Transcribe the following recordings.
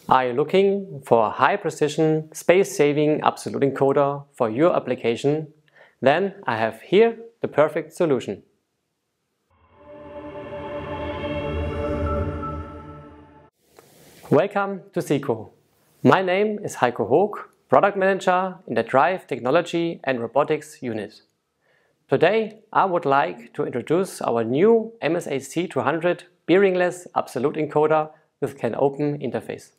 Are you looking for a high-precision, space-saving absolute encoder for your application? Then I have here the perfect solution. Welcome to SICO. My name is Heiko Hoog, Product Manager in the Drive Technology and Robotics unit. Today I would like to introduce our new MSAC200 bearingless absolute encoder with CANopen interface.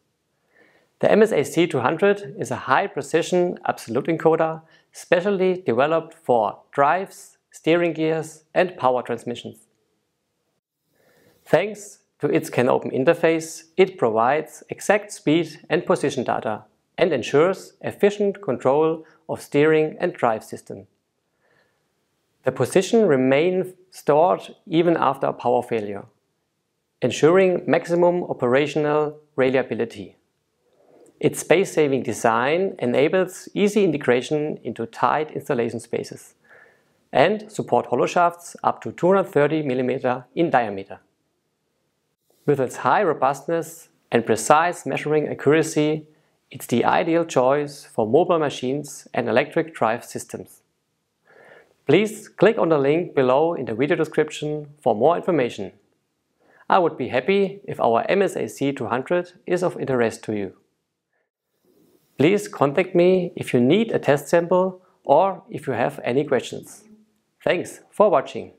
The MSAC200 is a high-precision absolute encoder specially developed for drives, steering gears and power transmissions. Thanks to its CANopen interface, it provides exact speed and position data and ensures efficient control of steering and drive system. The position remains stored even after a power failure, ensuring maximum operational reliability. Its space-saving design enables easy integration into tight installation spaces and support hollow shafts up to 230 mm in diameter. With its high robustness and precise measuring accuracy, it's the ideal choice for mobile machines and electric drive systems. Please click on the link below in the video description for more information. I would be happy if our MSAC200 is of interest to you. Please contact me if you need a test sample or if you have any questions. Thanks for watching.